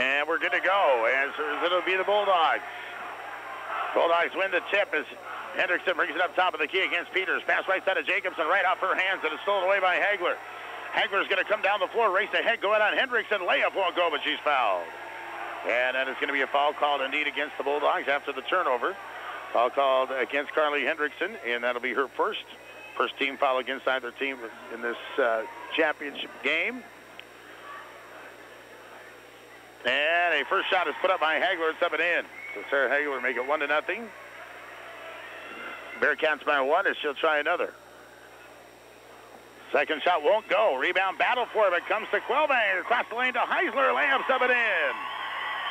And we're good to go, as it'll be the Bulldogs. Bulldogs win the tip as Hendrickson brings it up top of the key against Peters. Pass right side of Jacobson, right off her hands, and it's stolen away by Hagler. Hagler's going to come down the floor, race ahead, go in on Hendrickson. Layup won't go, but she's fouled. And then it's going to be a foul called indeed against the Bulldogs after the turnover. Foul called against Carly Hendrickson, and that'll be her first team foul against either team in this championship game. And a first shot is put up by Hagler. It's up and in. So Sarah Hagler will make it 1-0. Bearcats by 1 as she'll try another. Second shot won't go. Rebound battle for it. It comes to Quilvang. Across the lane to Heisler. Layups up and in.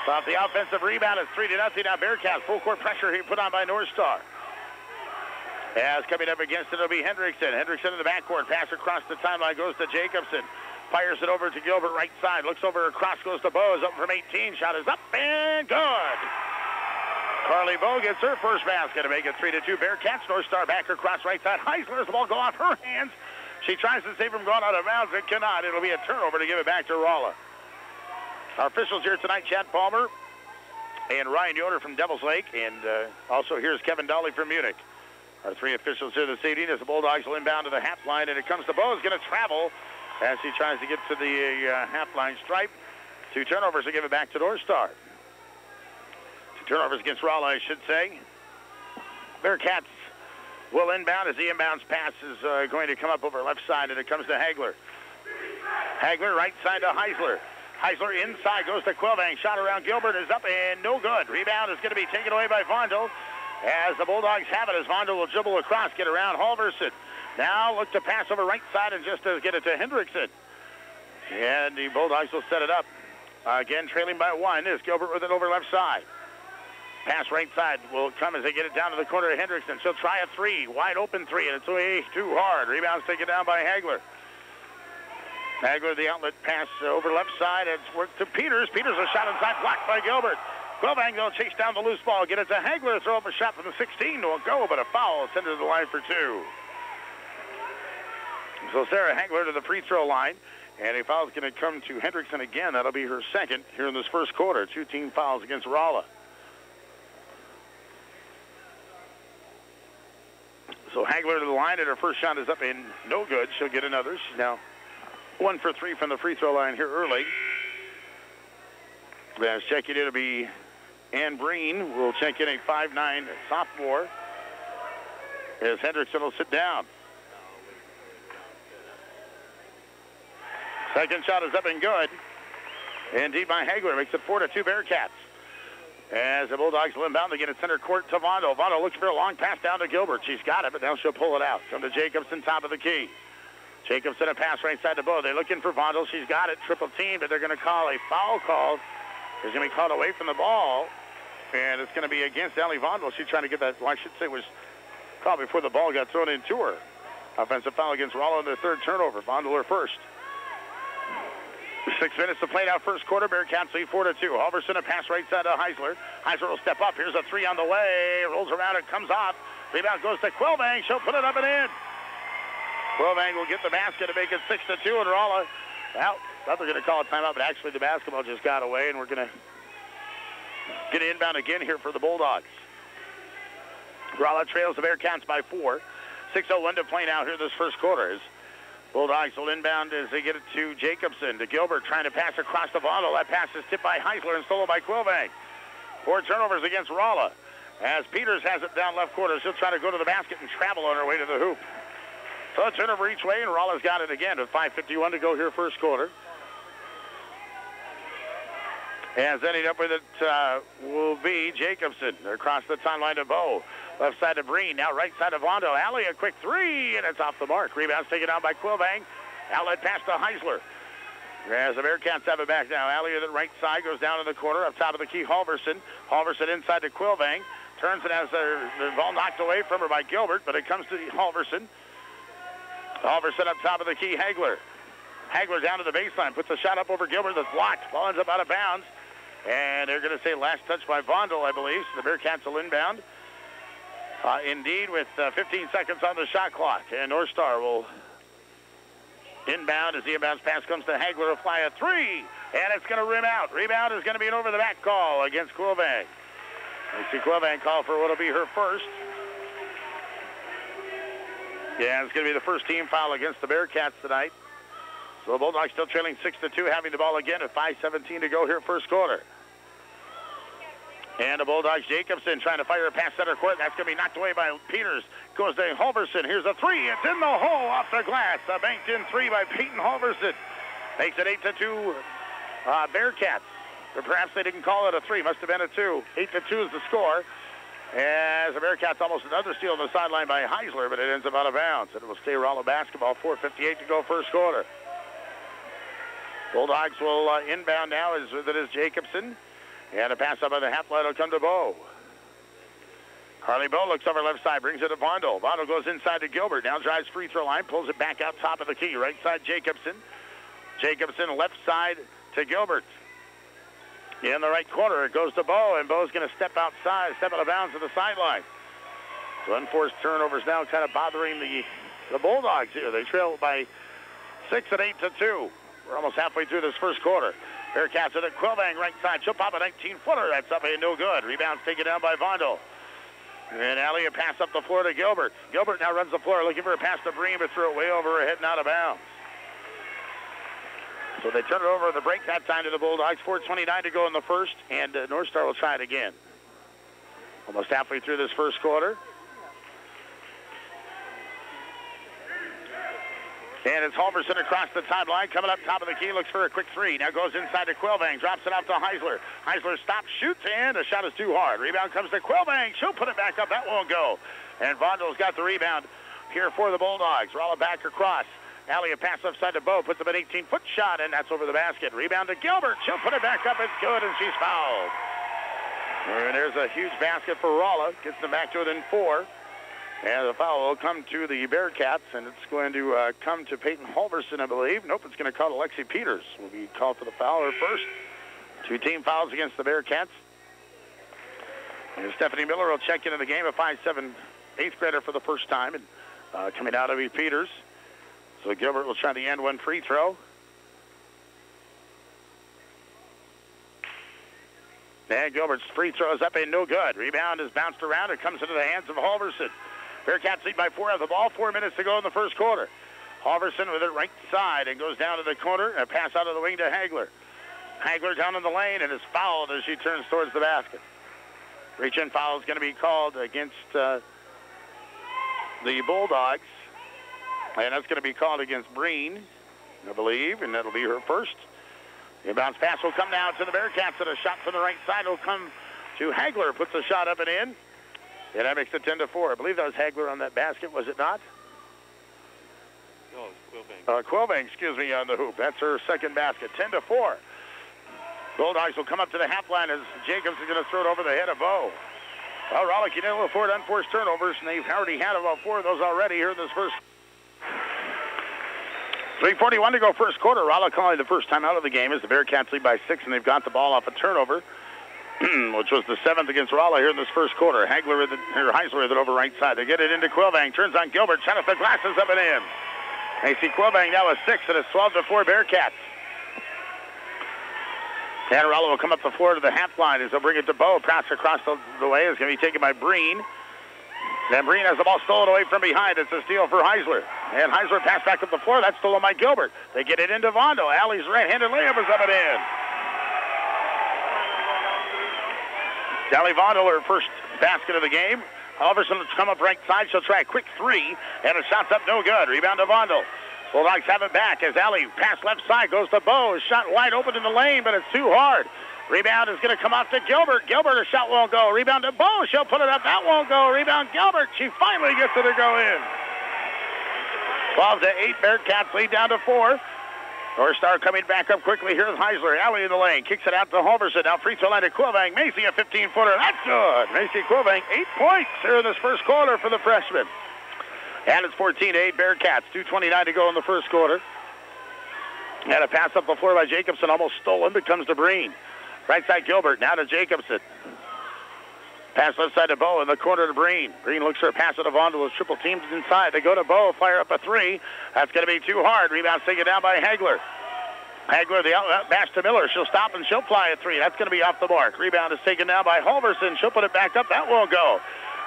So off the offensive rebound, it's 3-0. Now Bearcats. Full court pressure here put on by North Star. As coming up against it, it'll be Hendrickson. Hendrickson in the backcourt. Pass across the timeline goes to Jacobson. Fires it over to Gilbert, right side. Looks over across, goes to Bowes. Up from 18. Shot is up and good. Carly Bowe gets her first basket to make it 3-2. Bearcats. North Star back across right side. Heisler as the ball go off her hands. She tries to save from going out of bounds. It cannot. It'll be a turnover to give it back to Rolla. Our officials here tonight, Chad Palmer and Ryan Yoder from Devils Lake. And also here's Kevin Dolly from Munich. Our three officials here this evening as the Bulldogs will inbound to the half line. And it comes to Bowe. Is going to travel as he tries to get to the half-line stripe. 2 turnovers to give it back to North Star. 2 turnovers against Rolla, I should say. Bearcats will inbound as the inbounds pass is going to come up over left side, and it comes to Hagler. Hagler right side to Heisler. Heisler inside goes to Quilvang. Shot around Gilbert is up and no good. Rebound is going to be taken away by Vondel as the Bulldogs have it as Vondel will dribble across, get around Halverson. Now look to pass over right side and just to get it to Hendrickson. And the Bulldogs will set it up. Again, trailing by 1 is Gilbert with it over left side. Pass right side will come as they get it down to the corner of Hendrickson. She'll try a 3, wide open 3, and it's way too hard. Rebound's taken down by Hagler. Hagler, the outlet pass over left side. It's worked to Peters. Peters a shot inside, blocked by Gilbert. Quilvang will chase down the loose ball, get it to Hagler, throw up a shot from the 16. Won't go, but a foul. Send it to the line for 2. So Sarah Hagler to the free throw line, and a foul is going to come to Hendrickson again. That'll be her second here in this first quarter. 2 team fouls against Rolla. So Hagler to the line, and her first shot is up and no good. She'll get another. She's now 1 for 3 from the free throw line here early. As checking in to be Ann Breen. We'll check in a 5'9" sophomore as Hendrickson will sit down. Second shot is up and good. Indeed by Hagler. Makes it 4-2 Bearcats. As the Bulldogs will inbound, they get it center court to Vondel. Vondel looks for a long pass down to Gilbert. She's got it, but now she'll pull it out. Come to Jacobson, top of the key. Jacobson a pass right side to Bowe. They're looking for Vondel. She's got it. Triple team, but they're going to call a foul call. It's going to be called away from the ball. And it's going to be against Allie Vondel. She's trying to get that, well, I should say it was called before the ball got thrown into her. Offensive foul against Rolla on their third turnover. Vondel her first. 6 minutes to play now, first quarter. Bearcats lead 4-2. Halverson a pass right side to Heisler. Heisler will step up. Here's a 3 on the way. Rolls around. It comes off. Rebound goes to Quilvang. She'll put it up and in. Quilvang will get the basket to make it 6-2. And Rolla, well, thought they're going to call a timeout, but actually the basketball just got away, and we're going to get inbound again here for the Bulldogs. Rolla trails the Bearcats by 4. 6:01 to play now here this first quarter. As Bulldogs will inbound as they get it to Jacobson. To Gilbert trying to pass across the Vondel. That pass is tipped by Heisler and stolen by Quilvang. 4 turnovers against Rolla. As Peters has it down left quarter, she'll try to go to the basket and travel on her way to the hoop. So a turnover each way, and Rolla's got it again with 5:51 to go here first quarter. As ending up with it will be Jacobson. They're across the timeline to Bowe. Left side to Breen. Now right side to Vondel. Alley, a quick 3, and it's off the mark. Rebound's taken down by Quilvang. Outlet pass to Heisler. As the Bearcats have it back now. Alley to the right side goes down to the corner. Up top of the key, Halverson. Halverson inside to Quilvang. Turns it as the ball knocked away from her by Gilbert, but it comes to Halverson. Halverson up top of the key, Hagler. Hagler down to the baseline. Puts a shot up over Gilbert that's blocked. Ball ends up out of bounds. And they're going to say last touch by Vondel, I believe. So the Bearcats will inbound. Indeed, with 15 seconds on the shot clock. And North Star will Inbound as the inbounds pass comes to Hagler. A fly a three, and it's going to rim out. Rebound is going to be an over-the-back call against Quilvang. We see Quilvang call for what will be her first. Yeah, it's going to be the first team foul against the Bearcats tonight. So the Bulldogs still trailing 6-2, having the ball again at 5:17 to go here first quarter. And the Bulldogs, Jacobson trying to fire a pass center court. That's going to be knocked away by Peters. Goes to Halverson. Here's a three. It's in the hole off the glass. A banked-in three by Peyton Halverson. Makes it 8-2 Bearcats. Or perhaps they didn't call it a three. Must have been a two. 8-2 is the score. As the Bearcats almost another steal on the sideline by Heisler, but it ends up out of bounds. And it will stay Rolla basketball. 4:58 to go first quarter. Bulldogs will inbound now as it is Jacobson. And a pass up on the half line will come to Bowe. Carly Bowe looks over left side, brings it to Vondel. Vondel goes inside to Gilbert. Now drives free throw line, pulls it back out top of the key. Right side Jacobson. Jacobson left side to Gilbert. In the right corner, it goes to Bowe, and Bowe's going to step outside, step out of bounds to the sideline. So unforced turnovers now kind of bothering the Bulldogs here. They trail by 6 at 8-2. We're almost halfway through this first quarter. Bearcats at Quilvang right side. She'll pop a 19-footer. That's up and no good. Rebound's taken down by Vondel. And Allie a pass up the floor to Gilbert. Gilbert now runs the floor looking for a pass to Breen, but threw it way over her head and out of bounds. So they turn it over at the break that time to the Bulldogs. 4:29 to go in the first, and North Star will try it again. Almost halfway through this first quarter. And it's Halverson across the timeline, coming up top of the key, looks for a quick three. Now goes inside to Quilvang, drops it out to Heisler. Heisler stops, shoots, and the shot is too hard. Rebound comes to Quilvang. She'll put it back up. That won't go. And Vondel's got the rebound here for the Bulldogs. Roll it back across. Allie a pass upside to Bowe, puts up an 18-foot shot, and that's over the basket. Rebound to Gilbert. She'll put it back up. It's good, and she's fouled. And there's a huge basket for Rolla. Gets them back to within 4. And the foul will come to the Bearcats, and it's going to come to Peyton Halverson, I believe. Nope, it's going to call Alexi Peters. Will be called for the foul her first. 2 team fouls against the Bearcats. And Stephanie Miller will check into the game, a 5'7", 8th grader for the first time, and coming out will be Peters. So Gilbert will try the end one free throw. And Gilbert's free throw is up and no good. Rebound is bounced around. It comes into the hands of Halverson. Bearcats lead by 4 of the ball. 4 minutes to go in the first quarter. Halverson with it right side and goes down to the corner. A pass out of the wing to Hagler. Hagler down in the lane and is fouled as she turns towards the basket. Reach-in foul is going to be called against the Bulldogs. And that's going to be called against Breen, I believe, and that'll be her first. The inbounds pass will come now to the Bearcats, and a shot from the right side will come to Hagler. Puts the shot up and in. And that makes it 10-4. I believe that was Hagler on that basket, was it not? No, it was Quilvang. Quilvang, excuse me, on the hoop. That's her second basket. 10-4. Bulldogs will come up to the half line as Jacobs is going to throw it over the head of Bowe. Well, Rollick, you didn't afford unforced turnovers, and they've already had about 4 of those already here in this first. 3:41 to go first quarter. Rolla calling the first time out of the game as the Bearcats lead by 6, and they've got the ball off a turnover, which was the 7th against Rolla here in this first quarter. Heisler with it over right side. They get it into Quilvang. Turns on Gilbert. Shot off the glasses up and in. They see Quilvang now with 6, and it's 12-4 Bearcats. And Rolla will come up the floor to the half line as they'll bring it to Bowe. Pass across the way. It's going to be taken by Breen. Then Breen has the ball stolen away from behind. It's a steal for Heisler. And Heisler passed back up the floor. That's stolen by Gilbert. They get it into Vondel. Allie's right-handed layup is up and in. Allie Vondel, her first basket of the game. Halverson will come up right side. She'll try a quick 3. And a shot's up no good. Rebound to Vondel. Bulldogs have it back as Allie pass left side goes to Bowe. Shot wide open in the lane, but it's too hard. Rebound is going to come off to Gilbert. Gilbert, a shot won't go. Rebound to Bowe. She'll put it up. That won't go. Rebound Gilbert. She finally gets it to go in. 12-8. Bearcats lead down to 4. North Star coming back up quickly. Here's Heisler. Allie in the lane. Kicks it out to Halverson. Now free throw line to Quilvang. Macy a 15-footer. That's good. Macy Quilvang, 8 points here in this first quarter for the freshman. And it's 14-8 Bearcats. 2:29 to go in the first quarter. And a pass up the floor by Jacobson. Almost stolen, but comes to Breen. Right side Gilbert. Now to Jacobson. Pass left side to Bo in the corner to Breen. Breen looks for a pass to Vondel with triple teams inside. They go to Bo, fire up a three. That's going to be too hard. Rebound taken down by Hagler. Hagler, the out pass to Miller. She'll stop and she'll fly a three. That's going to be off the mark. Rebound is taken down by Halverson. She'll put it back up. That won't go.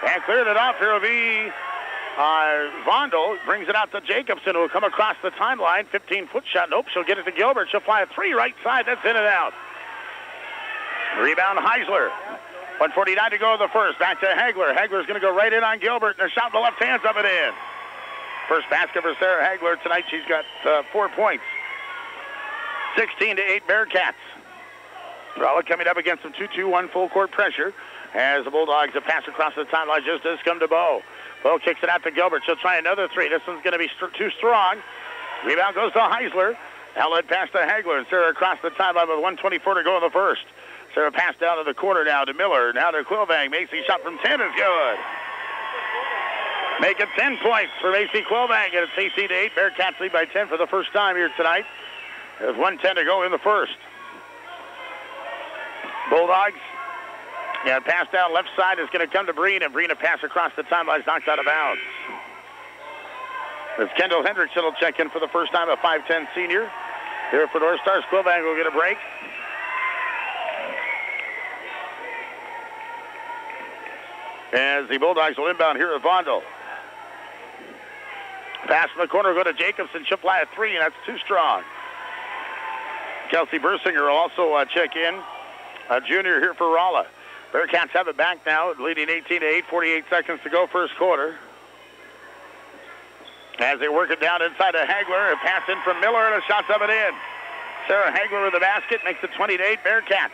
And cleared it off. Here will be Vondel. Brings it out to Jacobson, who will come across the timeline. 15-foot shot. Nope, she'll get it to Gilbert. She'll fly a three right side. That's in and out. Rebound Heisler. 1:49 to go in the first. Back to Hagler. Hagler's going to go right in on Gilbert, and a shot in the left hand's up and in. First basket for Sarah Hagler tonight. She's got 4 points. 16-8 Bearcats. Rolla coming up against some 2-2-1 full court pressure as the Bulldogs have passed across the timeline. Just does come to Bo. Bo kicks it out to Gilbert. She'll try another three. This one's going to be too strong. Rebound goes to Heisler. Outlet pass to Hagler, and Sarah across the timeline with 1:24 to go in the first. Sarah passed down to the corner now to Miller. Now to Quilvang. Macy shot from 10 is good. Make it 10 points for Macy Quilvang. And it's 18-8. Bearcats lead by 10 for the first time here tonight. There's 1:10 to go in the first. Bulldogs. Yeah, pass down left side is going to come to Breen, and Breen a pass across the timeline is knocked out of bounds. As Kendall Hendrickson will check in for the first time, a 5'10 senior. Here for North Stars. Quilvang will get a break. As the Bulldogs will inbound here at Vondel. Pass in the corner, go to Jacobson. She'll fly a three, and that's too strong. Kelsey Bursinger will also check in. A junior here for Rolla. Bearcats have it back now, leading 18-8, 48 seconds to go first quarter. As they work it down inside to Hagler, a pass in from Miller, and a shot's up and in. Sarah Hagler with the basket makes it 20-8 Bearcats.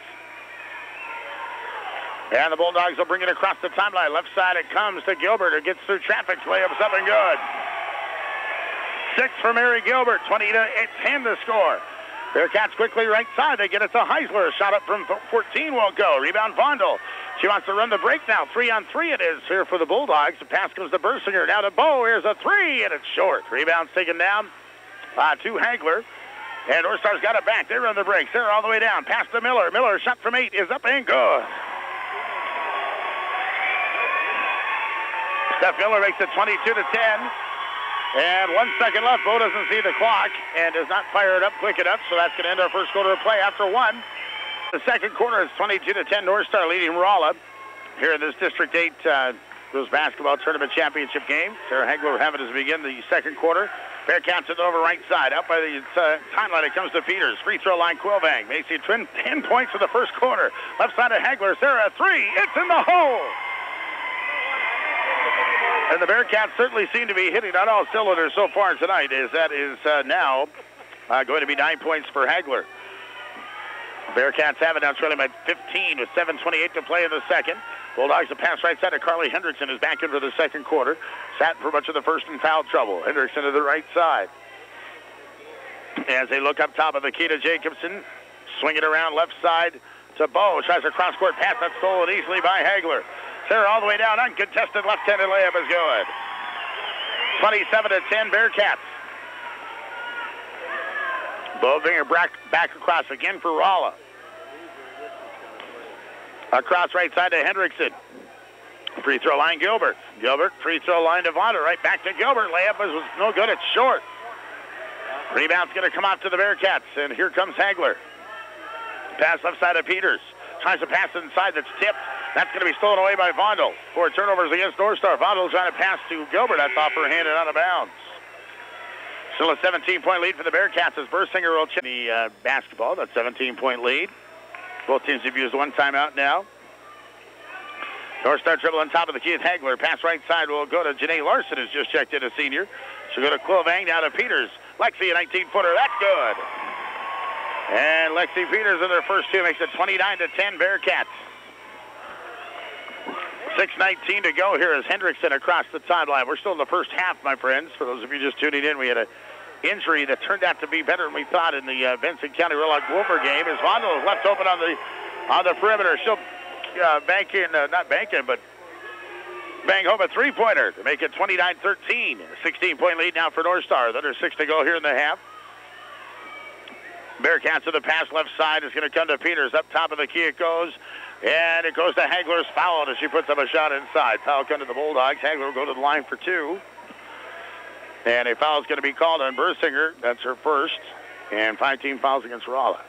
And the Bulldogs will bring it across the timeline. Left side it comes to Gilbert, who gets through traffic. Layup's up and good. 6 for Mary Gilbert, 20-10 the score. Bearcats quickly right side. They get it to Heisler. Shot up from 14 won't go. Rebound Vondel. She wants to run the break now. 3-on-3 it is here for the Bulldogs. The pass comes to Bursinger. Now to Bo. Here's a three, and it's short. Rebound's taken down to Hagler. And North Star's got it back. They run the break. Sarah all the way down. Pass to Miller. Miller shot from 8 is up and good. Steph Miller makes it 22-10. And 1 second left. Bo doesn't see the clock and does not fire it up quick enough, so that's going to end our first quarter of play after 1. The second quarter is 22-10. North Star leading Rolla here in this District 8 girls basketball tournament championship game. Sarah Hagler will have it as we begin the second quarter. Bearcats it over right side. Out by the timeline, it comes to Peters. Free throw line, Quilvang. Macy 10 points for the first quarter. Left side of Hagler. Sarah, three. It's in the hole. And the Bearcats certainly seem to be hitting on all cylinders so far tonight, as that is now going to be 9 points for Hagler. Bearcats have it now trailing by 15 with 7:28 to play in the second. Bulldogs a pass right side to Carly Hendrickson, is back in for the second quarter. Sat for much of the first in foul trouble. Hendrickson to the right side. As they look up top of the key to Jacobson, swing it around left side to Bo. Tries a cross-court pass that's stolen easily by Hagler. Sarah all the way down, uncontested left-handed layup is good. 27-10 Bearcats. Bovinger back across again for Rolla. Across right side to Hendrickson. Free throw line Gilbert. Gilbert, free throw line to Vonda. Right back to Gilbert. Layup was no good. It's short. Rebound's going to come out to the Bearcats, and here comes Hagler. Pass left side of Peters. Tries to pass inside that's tipped. That's going to be stolen away by Vondel. 4 turnovers against North Star. Vondel trying to pass to Gilbert. That's off her hand and out of bounds. Still a 17-point lead for the Bearcats as Bursinger will check the basketball. That 17-point lead. Both teams have used one timeout now. North Star dribble on top of the key with Hagler. Pass right side will go to Janae Larson, who's just checked in, a senior. She'll go to Quilvang, down to Peters. Lexi, a 19-footer. That's good. And Lexi Peters in their first two makes it 29-10 Bearcats. 6:19 to go here as Hendrickson across the timeline. We're still in the first half, my friends. For those of you just tuning in, we had an injury that turned out to be better than we thought in the Vincent County Rolla Wolfer game. As Vondel is left open on the perimeter, she'll bank home a three-pointer to make it 29-13. 16-point lead now for North Star. Under 6 to go here in the half. Bearcats with the pass left side is going to come to Peters. Up top of the key it goes And it goes to Hagler's foul as she puts up a shot inside. Foul come to the Bulldogs. Hagler will go to the line for 2. And a foul is going to be called on Bersinger. That's her first. And 5 team fouls against Rolla.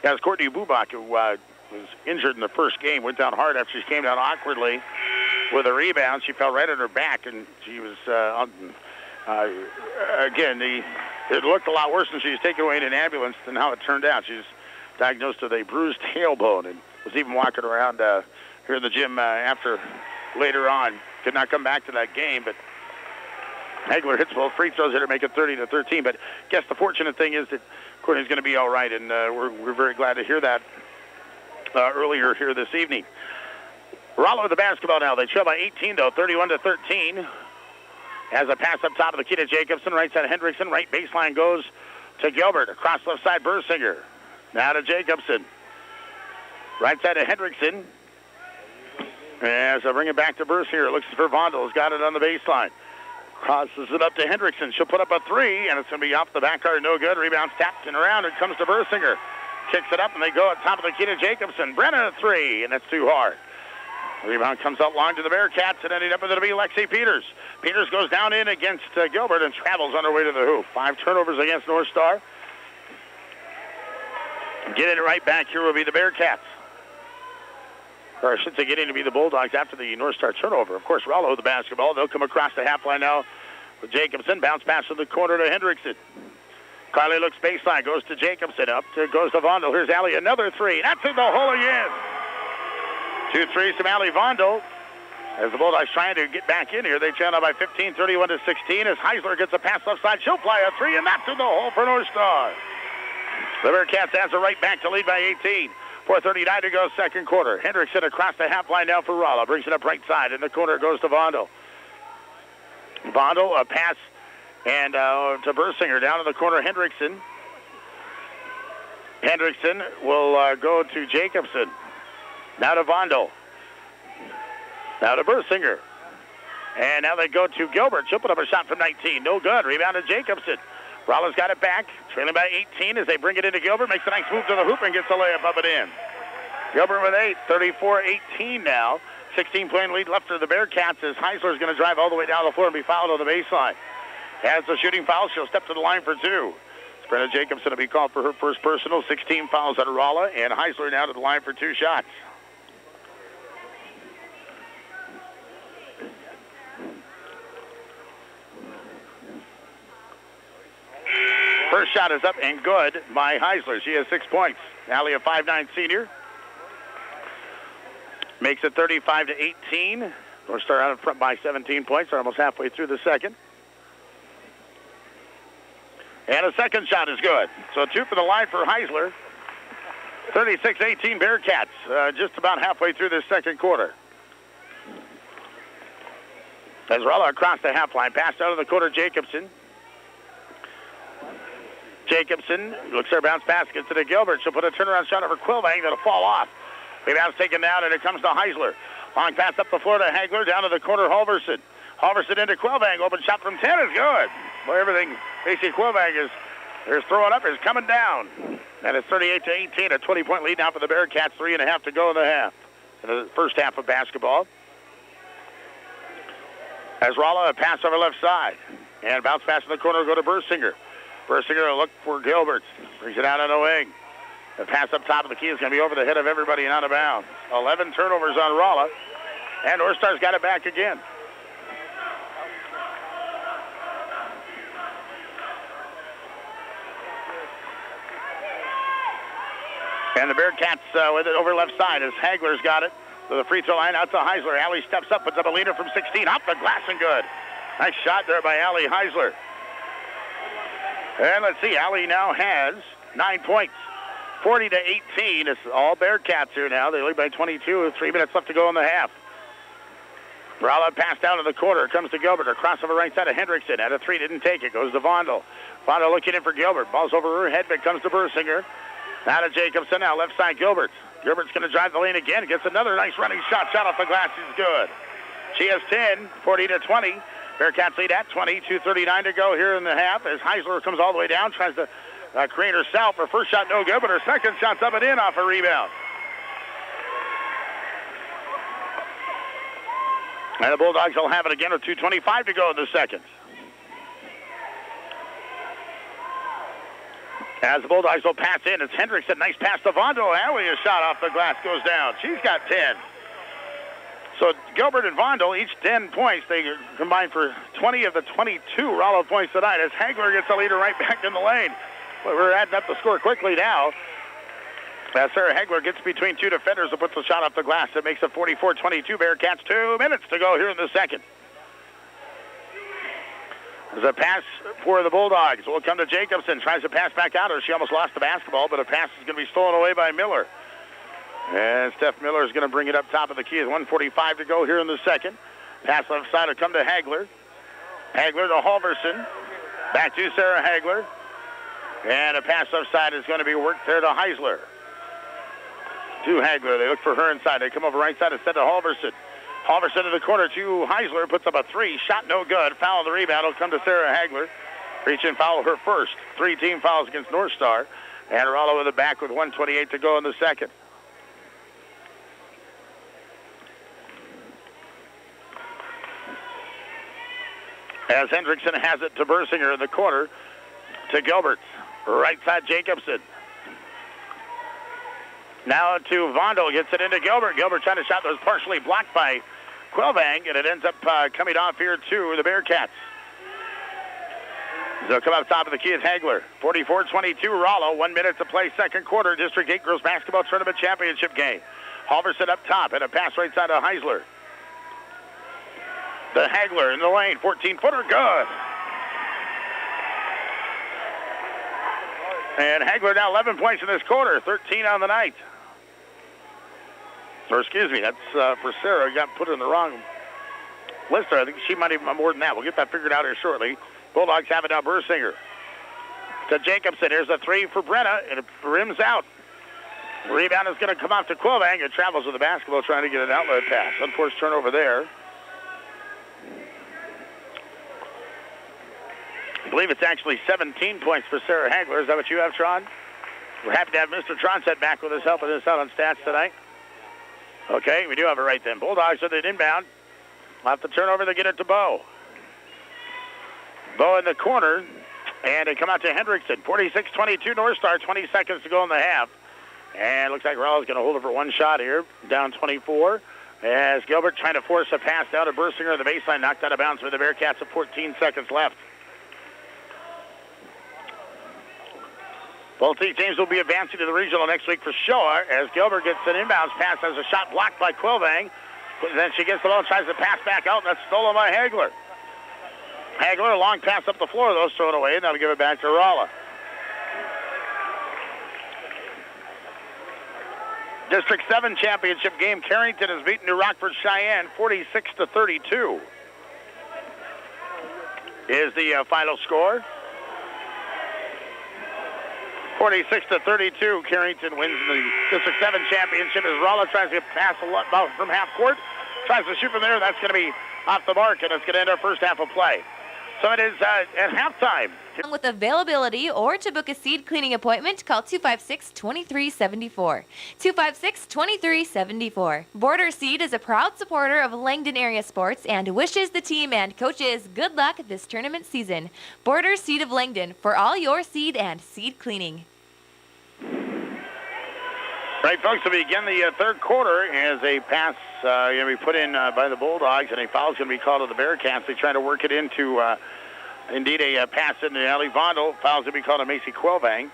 That's Courtney Bubach, who was injured in the first game, went down hard after she came down awkwardly with a rebound. She fell right on her back, and she was, it looked a lot worse when she was taken away in an ambulance than how it turned out. She was diagnosed with a bruised tailbone and was even walking around here in the gym after later on. Could not come back to that game, but Hagler hits both free throws here to make it 30-13. But I guess the fortunate thing is that Courtney's going to be all right, and we're very glad to hear that earlier here this evening. Rolla with the basketball now. They trail by 18, though, 31-13. Has a pass up top of the key to Jacobson. Right side Hendrickson. Right baseline goes to Gilbert. Across left side, Bersinger. Now to Jacobson. Right side to Hendrickson. As I bring it back to Bersinger. Looks for Vondel. Has got it on the baseline. Crosses it up to Hendrickson. She'll put up a 3, and it's going to be off the back card. No good. Rebound tapped and around. It comes to Bersinger. Kicks it up, and they go at top of the key to Jacobson. Brennan a 3, and that's too hard. Rebound comes out long to the Bearcats, and ending up with it to be Lexi Peters. Peters goes down in against Gilbert and travels on her way to the hoop. 5 turnovers against North Star. Getting it right back here will be the Bearcats. Or I should say getting to be the Bulldogs after the North Star turnover. Of course, Rolla with the basketball. They'll come across the half line now with Jacobson. Bounce pass to the corner to Hendrickson. Carly looks baseline, goes to Jacobson, goes to Vondel. Here's Allie, another 3. That's in the hole again. 2 threes from Allie Vondel. As the Bulldogs trying to get back in here, they trail by 15, 31-16. As Heisler gets a pass left side, she'll fly a 3, and that's in the hole for North Star. The Bearcats has a right back to lead by 18. 4:39 to go, second quarter. Hendrickson across the half line now for Rolla. Brings it up right side. In the corner goes to Vondel. Vondel, a pass, and to Bersinger. Down in the corner, Hendrickson. Hendrickson will go to Jacobson. Now to Vondel. Now to Bersinger. And now they go to Gilbert. She'll put up a shot from 19. No good. Rebound to Jacobson. Rolla's got it back. Trailing by 18 as they bring it into Gilbert. Makes a nice move to the hoop and gets a layup up and in. Gilbert with 8. 34-18 now. 16-point lead left for the Bearcats as Heisler's going to drive all the way down the floor and be fouled on the baseline. Has the shooting foul. She'll step to the line for 2. Brenna Jacobson will be called for her first personal. 16 fouls on Rolla, and Heisler now to the line for 2 shots. First shot is up and good by Heisler. She has 6 points. Allie, a 5'9" senior. Makes it 35-18. North Star out in front by 17 points. They're almost halfway through the second. And a second shot is good. So 2 for the line for Heisler. 36-18 Bearcats. Just about halfway through this second quarter. As Rolla across the half line. Passed out of the quarter, Jacobson. Jacobson looks her bounce pass, gets it to Gilbert. She'll put a turnaround shot over Quillbang that'll fall off. Rebound's taken down, and it comes to Heisler. Long pass up the floor to Hagler, down to the corner, Halverson. Halverson into Quillbang. Open shot from 10 is good. Boy, everything basically Quillbang is throwing up is coming down. And it's 38-18, a 20-point lead now for the Bearcats. 3.5 to go in the half. In the first half of basketball. As Rolla, a pass over left side. And bounce pass in the corner will go to Bersinger. Bersinger will look for Gilbert. Brings it out on the wing. The pass up top of the key is going to be over the head of everybody and out of bounds. 11 turnovers on Rolla. And North Star's got it back again. And the Bearcats with it over left side as Hagler's got it to the free throw line out to Heisler. Allie steps up, puts up a leader from 16. Off the glass and good. Nice shot there by Allie Heisler. And let's see, Allie now has 9 points. 40-18. It's all Bearcats here now. They lead by 22. 3 minutes left to go in the half. Rolla passed down to the corner. Comes to Gilbert. A crossover right side of Hendrickson. At a 3, didn't take it. Goes to Vondel. Vondel looking in for Gilbert. Ball's over her head, but comes to Bersinger. Now to Jacobson. Now left side Gilbert. Gilbert's going to drive the lane again. Gets another nice running shot. Shot off the glass is good. She has 10. 40-20. Bearcats lead at 20. 2:39 to go here in the half as Heisler comes all the way down. Tries to create herself. Her first shot no good, but her second shot's up and in off a rebound. And the Bulldogs will have it again with 2:25 to go in the second. As the Bulldogs will pass in, it's Hendrickson. Nice pass to Vondo. Haley, a shot off the glass goes down. She's got 10. So Gilbert and Vondo, each 10 points. They combine for 20 of the 22 Rolla points tonight as Hagler gets the leader right back in the lane. But we're adding up the score quickly now. As Sarah Hagler gets between two defenders and puts the shot off the glass. It makes it 44-22 Bearcats. 2 minutes to go here in the second. There's a pass for the Bulldogs. Will come to Jacobson. Tries to pass back out. She almost lost the basketball, but a pass is going to be stolen away by Miller. And Steph Miller is going to bring it up top of the key. 1:45 to go here in the second. Pass left side will come to Hagler. Hagler to Halverson. Back to Sarah Hagler. And a pass left side is going to be worked there to Heisler. To Hagler. They look for her inside. They come over right side instead to Halverson. Halverson in the corner to Heisler. Puts up a three. Shot no good. Foul on the rebound will come to Sarah Hagler. Reach and foul her first. 3 team fouls against North Star. And Rolla with it back with 1:28 to go in the second. As Hendrickson has it to Bersinger in the corner to Gilbert. Right side Jacobson. Now to Vondo, gets it into Gilbert. Gilbert trying to shot that was partially blocked by Quilvang, and it ends up coming off here to the Bearcats. They'll come up top of the key as Hagler. 44-22 Rolla, 1 minute to play second quarter. District 8 Girls Basketball Tournament Championship game. Halverson up top, and a pass right side to Heisler. The Hagler in the lane, 14-footer, good. And Hagler now 11 points in this quarter, 13 on the night. Or excuse me, that's for Sarah. Got put in the wrong list there. I think she might even have more than that. We'll get that figured out here shortly. Bulldogs have it now. Bersinger to Jacobson. Here's a three for Brenna, and it rims out. The rebound is going to come off to Quilvang. It travels with the basketball trying to get an outlet pass. Unforced turnover there. I believe it's actually 17 points for Sarah Hagler. Is that what you have, Tron? We're happy to have Mr. Tronset back with us, helping us out on stats tonight. Okay, we do have it right then. Bulldogs with it inbound. Off the turnover, they get it to Bo. Bo in the corner, and they come out to Hendrickson. 46-22 North Star, 20 seconds to go in the half. And it looks like Rolla's going to hold it for one shot here, down 24. As Gilbert trying to force a pass down to Bersinger on the baseline, knocked out of bounds with the Bearcats with 14 seconds left. Both teams will be advancing to the regional next week for sure, as Gilbert gets an inbounds pass as a shot blocked by Quilvang. Then she gets the ball and tries to pass back out, and that's stolen by Hagler. Hagler, a long pass up the floor, though, thrown away, and that'll give it back to Rolla. District 7 championship game. Carrington has beaten New Rockford Cheyenne 46-32 is the final score. 46-32, Carrington wins the District 7 championship as Rolla tries to pass a lot from half court. Tries to shoot from there. That's going to be off the mark, and it's going to end our first half of play. So it is at halftime. With availability or to book a seed cleaning appointment, call 256-2374. 256-2374. Border Seed is a proud supporter of Langdon area sports and wishes the team and coaches good luck this tournament season. Border Seed of Langdon for all your seed and seed cleaning. Right, folks, to begin the third quarter as a pass going to be put in by the Bulldogs, and a foul is going to be called to the Bearcats. They try to work it into, indeed, a pass into Ali Vondo. Foul is going to be called to Macy Quilvang.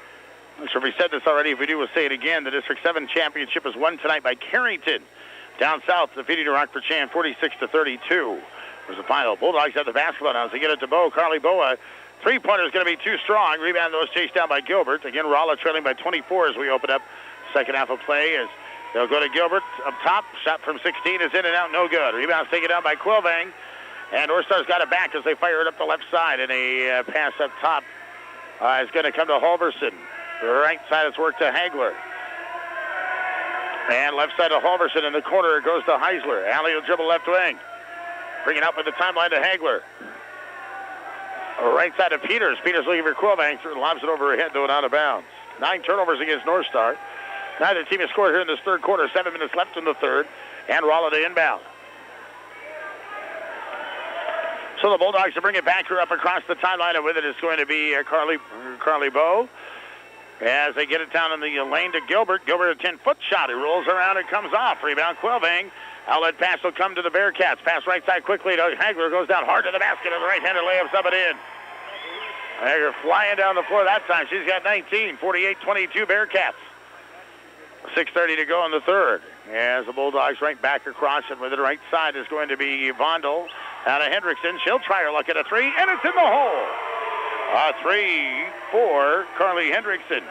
I'm sure if we said this already. If we do, we'll say it again. The District 7 championship is won tonight by Carrington. Down south, defeating New Rockford Cheyenne 46-32 was the final. Bulldogs have the basketball now as they get it to Bo. Carly Boa. Three-pointer is going to be too strong. Rebound, though, is chased down by Gilbert. Again, Rolla trailing by 24 as we open up second half of play as they'll go to Gilbert up top. Shot from 16 is in and out, no good. Rebound's taken down by Quilvang. And North Star's got it back as they fire it up the left side. And a pass up top is going to come to Halverson. The right side is worked to Hagler. And left side to Halverson. In the corner, it goes to Heisler. Allie will dribble left wing. Bring it up with the timeline to Hagler. Right side to Peters. Peters looking for Quilvang. Lobs it over her head, though, and out of bounds. 9 turnovers against North Star. Neither team has scored here in this third quarter. 7 minutes left in the third. And Rolla to inbound. So the Bulldogs will bring it back here up across the timeline, and with it is going to be Carly Bowe. As they get it down in the lane to Gilbert. Gilbert, a 10-foot shot. He rolls around and comes off. Rebound, Quilvang. Outlet pass will come to the Bearcats. Pass right side quickly to Hagler. Goes down hard to the basket, and the right-handed layups up and in. Hagler flying down the floor that time. She's got 19, 48-22 Bearcats. 6:30 to go in the third. As the Bulldogs right back across, and with the right side is going to be Vondel out of Hendrickson. She'll try her luck at a three, and it's in the hole. A three for Carly Hendrickson.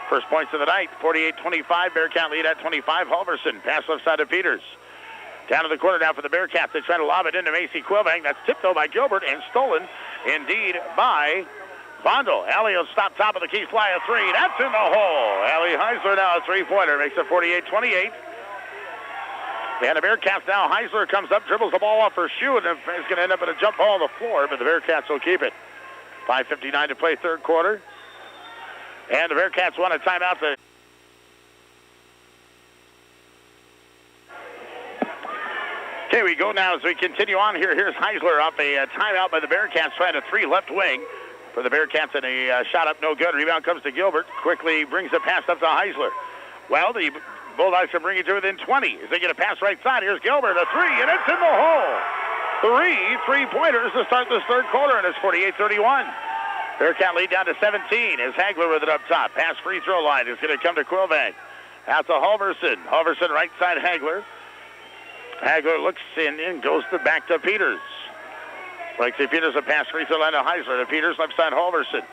First points of the night, 48-25. Bearcat lead at 25. Halverson, pass left side of Peters. Down to the corner now for the Bearcats. They try to lob it into Macy Quilvang. That's tipped though by Gilbert and stolen indeed by Vondel. Allie will stop top of the key, fly a three. That's in the hole. Allie Heisler now a three-pointer. Makes it 48-28. And the Bearcats now, Heisler comes up, dribbles the ball off her shoe, and is going to end up at a jump ball on the floor, but the Bearcats will keep it. 5:59 to play third quarter. And the Bearcats want a timeout. Okay, we go now as we continue on here. Here's Heisler off a timeout by the Bearcats, trying a three left wing for the Bearcats, and a shot up no good. Rebound comes to Gilbert. Quickly brings the pass up to Heisler. Well, the Bulldogs can bring it to within 20. As they get a pass right side, here's Gilbert, a three, and it's in the hole. Three-pointers to start this third quarter, and it's 48-31. Bearcat lead down to 17 as Hagler with it up top. Pass free throw line is going to come to Quilvang. Out to Halverson. Halverson right side Hagler. Hagler looks in and goes back to Peters. Lexi Peters a pass free throw line to Heisler. To Peters left side Halverson.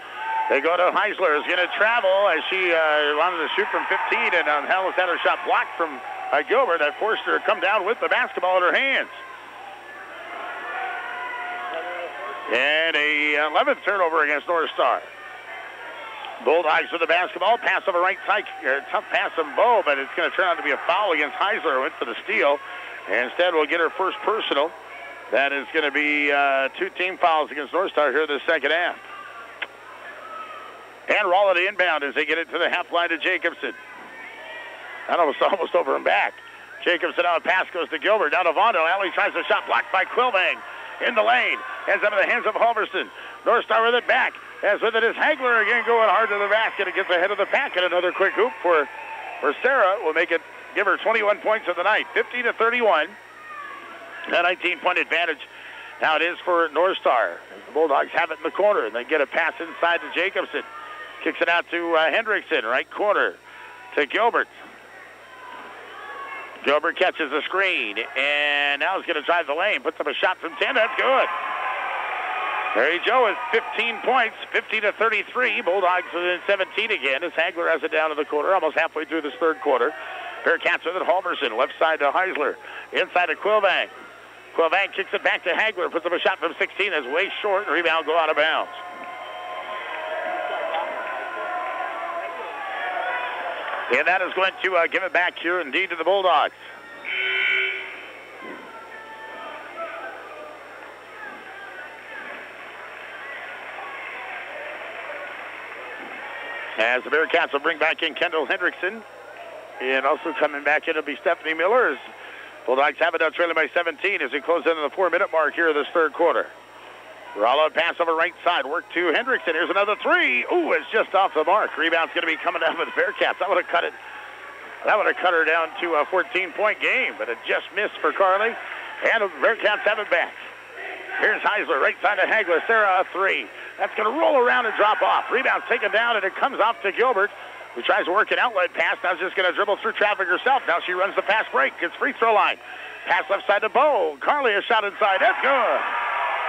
They go to Heisler. Is going to travel as she wanted to shoot from 15, and Hellas had her shot blocked from Gilbert. That forced her to come down with the basketball in her hands. And a 11th turnover against North Star. Bulldogs with the basketball. Pass over right side. Tough pass from Bowe, but it's going to turn out to be a foul against Heisler. Went for the steal. And instead, we'll get her first personal. That is going to be two team fouls against North Star here in the second half. And Rolla the inbound as they get it to the half line to Jacobson. That almost over and back. Jacobson out. Pass goes to Gilbert. Down to Vondel. Alley tries a shot blocked by Quilvang. In the lane. Ends up in the hands of Halverson. North Star with it back. As with it is Hagler again going hard to the basket. It gets ahead of the pack, and another quick hoop for Sarah will make it, give her 21 points of the night. 50-31. A 19-point advantage. Now it is for North Star. The Bulldogs have it in the corner, and they get a pass inside to Jacobson. Kicks it out to Hendrickson, right corner to Gilbert. Gilbert catches the screen, and now he's going to drive the lane. Puts up a shot from 10. That's good. Mary Jo is 15 points, 50-33. Bulldogs within 17 again as Hagler has it down in the corner, almost halfway through this third quarter. Bearcats with it. Halverson, left side to Heisler. Inside to Quilvang. Quilvang kicks it back to Hagler. Puts up a shot from 16. That's way short. And rebound go out of bounds. And that is going to give it back here indeed to the Bulldogs. As the Bearcats will bring back in Kendall Hendrickson. And also coming back in will be Stephanie Miller. As Bulldogs have it now trailing by 17 as we close in on the 4-minute mark here of this third quarter. Rolla pass over right side. Work to Hendrickson. Here's another three. Ooh, it's just off the mark. Rebound's going to be coming down with the Bearcats. That would have cut it. That would have cut her down to a 14-point game, but it just missed for Carly. And the Bearcats have it back. Here's Heisler, right side of Hagler. Sarah, a three. That's going to roll around and drop off. Rebound's taken down, and it comes off to Gilbert, who tries to work an outlet pass. Now she's just going to dribble through traffic herself. Now she runs the pass break. Gets free throw line. Pass left side to Bowe. Carly a shot inside. That's good.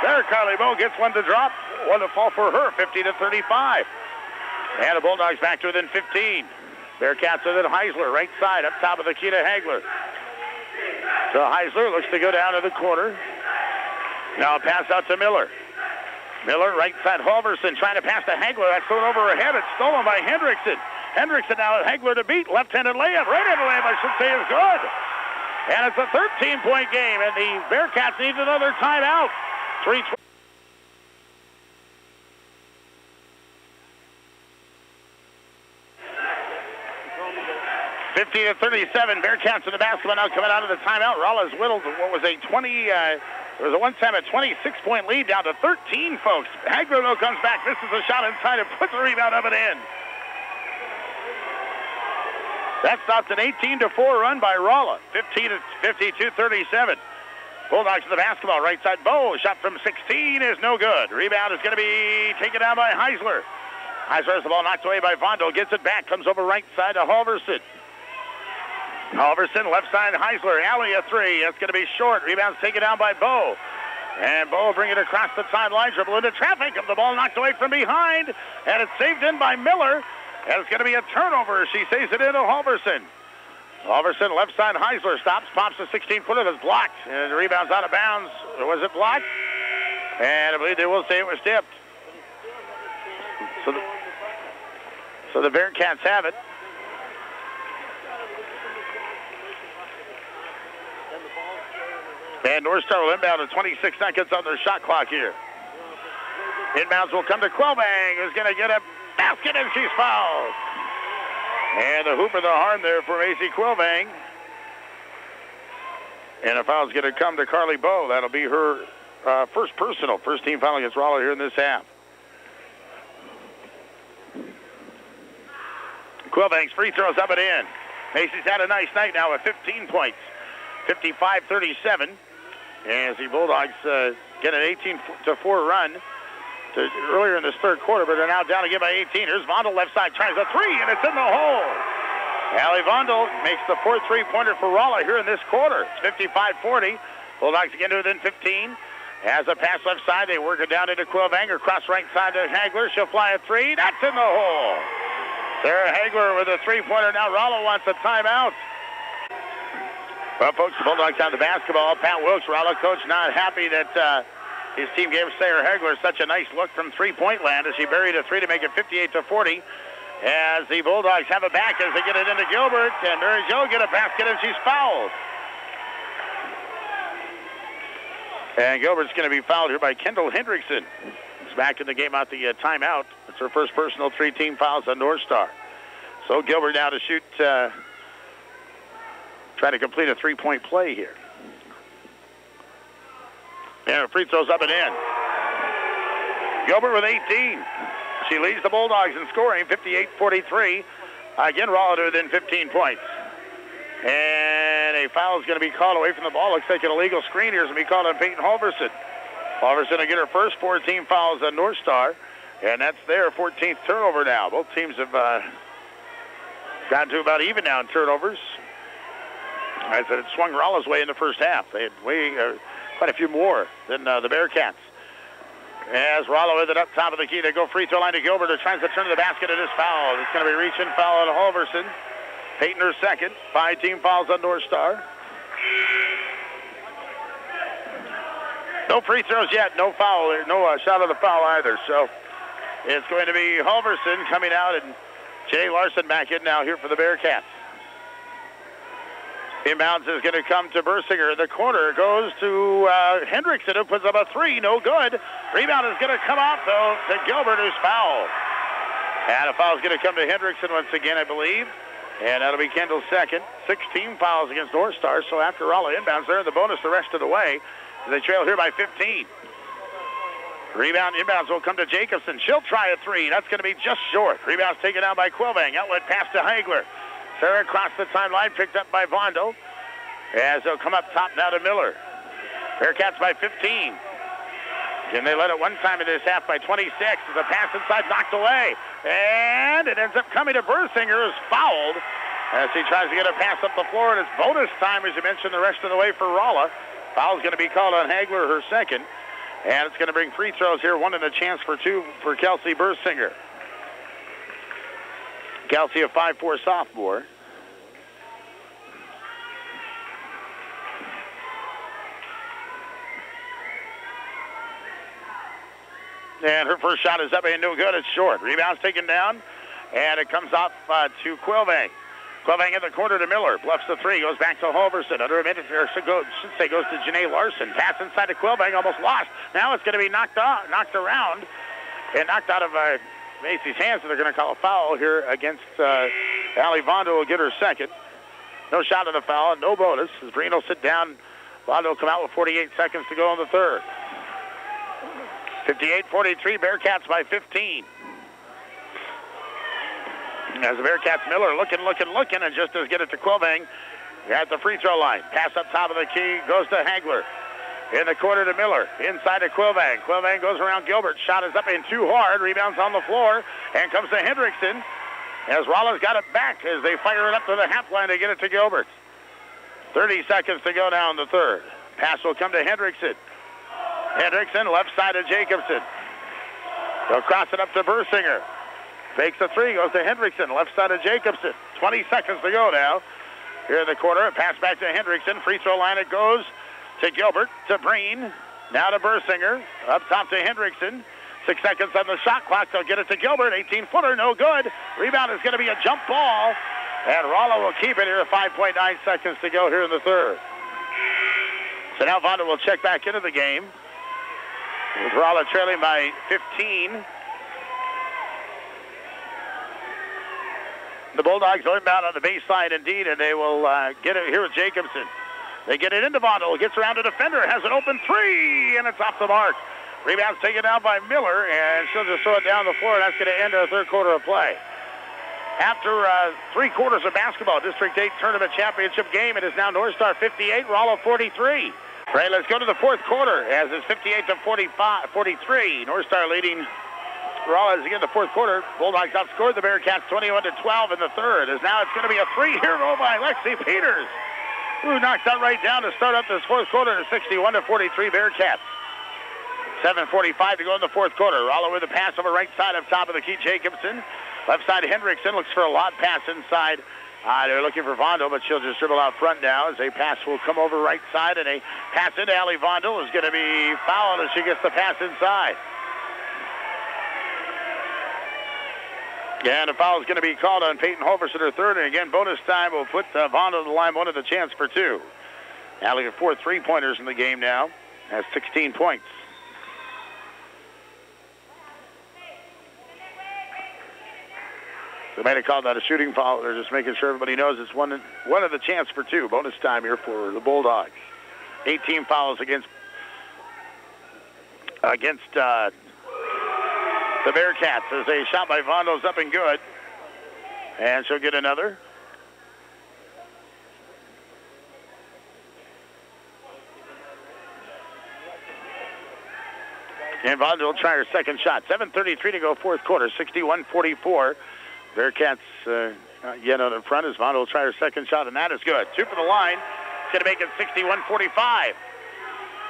There, Carly Bowe gets one to drop. One to fall for her, 50-35. And the Bulldogs back to within 15. Bearcats with it. Heisler, right side, up top of the key to Hagler. So Heisler looks to go down to the corner. Now a pass out to Miller. Miller, right side, Halverson, trying to pass to Hagler. That's thrown over her head. It's stolen by Hendrickson. Hendrickson now at Hagler to beat. Left-handed layup. Right-handed layup, I should say, is good. And it's a 13-point game, and the Bearcats need another timeout. 50-37. Bearcats in the basketball now coming out of the timeout. Rolla's whittled what was a It was a one-time a 26-point lead down to 13, folks. Hagler, though, comes back, misses a shot inside and puts the rebound up and in. That stops an 18-4 run by Rolla. 52-37. Bulldogs to the basketball. Right side, Bo. Shot from 16 is no good. Rebound is going to be taken down by Heisler. Heisler has the ball knocked away by Vondel. Gets it back. Comes over right side to Halverson. Halverson, left side, Heisler. Alley a three. That's going to be short. Rebound's taken down by Bo. And Bo will bring it across the sideline. Dribble into traffic. The ball knocked away from behind. And it's saved in by Miller. And it's going to be a turnover. She saves it into Halverson. Halverson, left side, Heisler stops, pops a 16-footer that's blocked. And the rebound's out of bounds. Or was it blocked? And I believe they will say it was tipped. So the Bearcats have it. And North Star will inbound with 26 seconds on their shot clock here. Inbounds will come to Quillbang, who's going to get a basket, and she's fouled. And a hoop of the harm there for Macy Quillbang. And a foul's going to come to Carly Bowe. That'll be her first team foul against Rolla here in this half. Quillbang's free throws up and in. Macy's had a nice night now with 15 points. 55-37. As the Bulldogs get an 18-4 run earlier in this third quarter, but they're now down again by 18. Here's Vondel, left side, tries a three, and it's in the hole. Allie Vondel makes the fourth three-pointer for Rolla here in this quarter. It's 55-40. Bulldogs again to within 15. Has a pass left side. They work it down into Quillbang. Cross right side to Hagler. She'll fly a three. That's in the hole. Sarah Hagler with a three-pointer. Now Rolla wants a timeout. Well, folks, the Bulldogs have the basketball. Pat Wilkes, Rolla coach, not happy that his team gave Sarah Hagler such a nice look from three-point land as she buried a three to make it 58-40. As the Bulldogs have it back as they get it into Gilbert, and Mary Jo get a basket and she's fouled. And Gilbert's going to be fouled here by Kendall Hendrickson. He's back in the game out the timeout. It's her first personal three-team fouls on North Star. So Gilbert now to shoot, try to complete a three-point play here. And free throws up and in. Gilbert with 18. She leads the Bulldogs in scoring, 58-43. Again, Rolla to within 15 points. And a foul is going to be called away from the ball. Looks like an illegal screen here is going to be called on Peyton Halverson. Halverson will get her first 4-team fouls on North Star. And that's their 14th turnover now. Both teams have gotten to about even now in turnovers. As it swung Rolla's way in the first half. They had quite a few more than the Bearcats. As Rolla with it up top of the key, they go free throw line to Gilbert, who tries to turn to the basket and is fouled. It's going to be reaching foul on Halverson. Peyton her second. 5-team fouls on North Star. No free throws yet. No foul. No shot of the foul either. So it's going to be Halverson coming out and Jay Larson back in now here for the Bearcats. Inbounds is going to come to Bersinger. The corner goes to Hendrickson, who puts up a three. No good. Rebound is going to come out, though, to Gilbert, who's fouled. And a foul is going to come to Hendrickson once again, I believe. And that'll be Kendall's second. 16 fouls against North Star. So after Rolla inbounds, they're in the bonus the rest of the way. They trail here by 15. Rebound inbounds will come to Jacobson. She'll try a three. That's going to be just short. Rebound's taken down by Quillbang. Outlet pass to Hagler. Sarah across the timeline, picked up by Vondel. As they'll come up top now to Miller. Bearcats by 15. And they led it one time in this half by 26. The pass inside knocked away. And it ends up coming to Bersinger, who's fouled as he tries to get a pass up the floor. And it's bonus time, as you mentioned, the rest of the way for Rolla. Foul's going to be called on Hagler, her second. And it's going to bring free throws here, one and a chance for two for Kelsey Bersinger. Kelsey, a 5'4" sophomore. And her first shot is up and no good. It's short. Rebound's taken down, and it comes off to Quillbang. Quillbang in the corner to Miller. Bluffs the three. Goes back to Halverson. Under a minute, or goes to Janae Larson. Pass inside to Quillbang. Almost lost. Now it's going to be knocked around, and knocked out of Macy's hands. So they're going to call a foul here against Allie Vondel. Will get her second. No shot of the foul. No bonus. As Breen will sit down Vondel will come out with 48 seconds to go in the third. 58-43, Bearcats by 15. As the Bearcats, Miller looking, and just does get it to Quilvang at the free throw line. Pass up top of the key, goes to Hagler. In the corner to Miller, inside to Quilvang. Quilvang goes around Gilbert. Shot is up and too hard. Rebounds on the floor and comes to Hendrickson. As Rolla's got it back as they fire it up to the half line to get it to Gilbert. 30 seconds to go down the third. Pass will come to Hendrickson. Hendrickson, left side of Jacobson. They'll cross it up to Bursinger. Fakes a three, goes to Hendrickson, left side of Jacobson. 20 seconds to go now. Here in the corner, a pass back to Hendrickson. Free throw line it goes to Gilbert, to Breen, now to Bursinger, up top to Hendrickson. 6 seconds on the shot clock. They'll get it to Gilbert. 18-footer, no good. Rebound is going to be a jump ball, and Rolla will keep it here. 5.9 seconds to go here in the third. So now Vondel will check back into the game, with Rolla trailing by 15. The Bulldogs are inbound on the baseline indeed, and they will get it here with Jacobson. They get it into Vondel. Gets around a defender. Has an open three, and it's off the mark. Rebound's taken down by Miller, and she'll just throw it down the floor. That's going to end our third quarter of play. After 3 quarters of basketball, District 8 Tournament Championship game, it is now North Star 58, Rolla 43. All right, let's go to the fourth quarter, as it's 58-43. North Star leading Rolla as again the fourth quarter. Bulldogs outscored the Bearcats 21-12 in the third. As now it's going to be a three here by Lexi Peters, who knocks that right down to start up this fourth quarter to 61-43 Bearcats. 7:45 to go in the fourth quarter. Rolla with a pass over right side up top of the key. Jacobson. Left side Hendrickson looks for a lot pass inside. They're looking for Vondel, but she'll just dribble out front now as a pass will come over right side, and a pass into Allie Vondel is going to be fouled as she gets the pass inside. Yeah, and a foul is going to be called on Peyton Holverson, her third, and again, bonus time will put Vondel to the line, one of the chance for two. Allie with 4 3-pointers in the game now, has 16 points. They might have called that a shooting foul. They're just making sure everybody knows it's one of the chance for two. Bonus time here for the Bulldogs. 18 fouls against the Bearcats as a shot by Vondel's up and good. And she'll get another. And Vondel will try her second shot. 7:33 to go fourth quarter, 61-44. Bearcats yet out in front as Vondel will try her second shot, and that is good. 2 from the line. It's going to make it 61-45.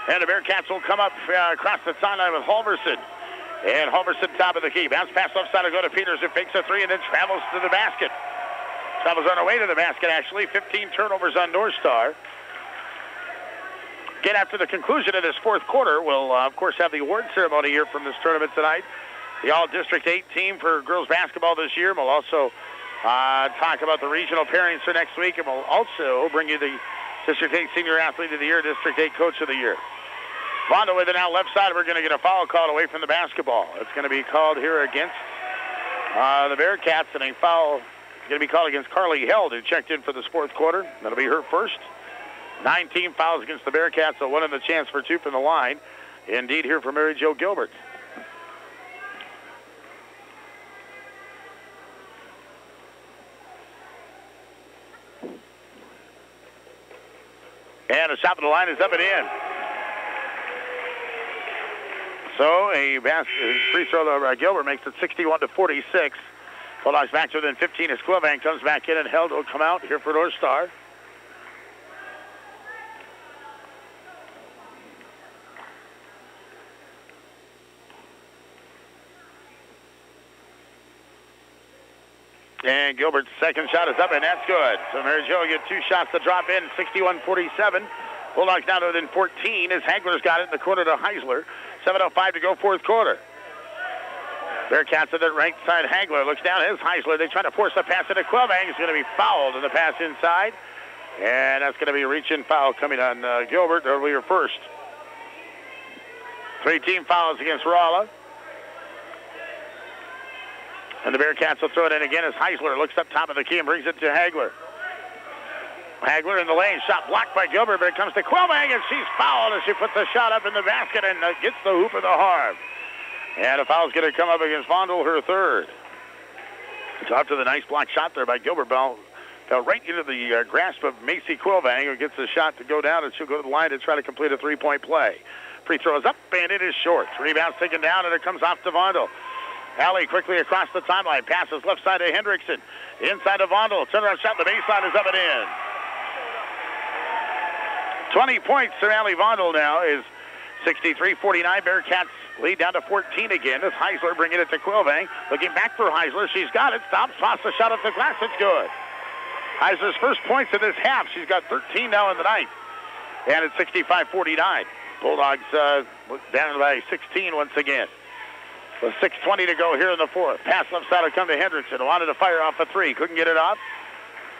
And the Bearcats will come up across the sideline with Holverson. And Holverson top of the key. Bounce pass left side will go to Peters, who fakes a three and then travels to the basket. Travels on her way to the basket, actually. 15 turnovers on North Star. Again, after the conclusion of this fourth quarter, we'll, of course, have the award ceremony here from this tournament tonight. The All-District 8 team for girls basketball this year. We'll also talk about the regional pairings for next week, and we'll also bring you the District 8 Senior Athlete of the Year, District 8 Coach of the Year. Vondel with it now left side. We're going to get a foul called away from the basketball. It's going to be called here against the Bearcats, and a foul is going to be called against Carly Held, who checked in for this fourth quarter. That'll be her first. 19 fouls against the Bearcats, so one in the chance for 2 from the line. Indeed, here for Mary Jo Gilbert. And a shot from the line is up and in. So a free throw, Gilbert makes it 61-46. Bulldogs back to within 15 as Quilvang comes back in, and Held will come out here for North Star. And Gilbert's second shot is up, and that's good. So Mary Jo will get 2 shots to drop in, 61-47. Bulldogs down to within 14 as Hagler's got it in the corner to Heisler. 7:05 to go fourth quarter. Bearcats at the right side. Hagler looks down as Heisler. They try to force a pass into Quilvang. He's going to be fouled in the pass inside. And that's going to be a reach-in foul coming on Gilbert. That'll be her first. 3 team fouls against Rolla. And the Bearcats will throw it in again as Heisler looks up top of the key and brings it to Hagler. Hagler in the lane, shot blocked by Gilbert, but it comes to Quillbank, and she's fouled as she puts the shot up in the basket and gets the hoop of the harm. And a foul's going to come up against Vondel, her third. It's after the nice block shot there by Gilbert. Bell fell right into the grasp of Macy Quillbank, who gets the shot to go down, and she'll go to the line to try to complete a three-point play. Free throw is up, and it is short. Rebound's taken down, and it comes off to Vondel. Allie quickly across the timeline, passes left side to Hendrickson. Inside to Vondel, turnaround shot, the baseline is up and in. 20 points for Allie Vondel now is 63-49. Bearcats lead down to 14 again as Heisler bringing it to Quillbank. Looking back for Heisler, she's got it, stops, toss the shot at the glass, it's good. Heisler's first points in this half, she's got 13 now in the ninth. And it's 65-49. Bulldogs down by 16 once again. With 6:20 to go here in the fourth. Pass left side will come to Hendrickson. Wanted to fire off a three. Couldn't get it off.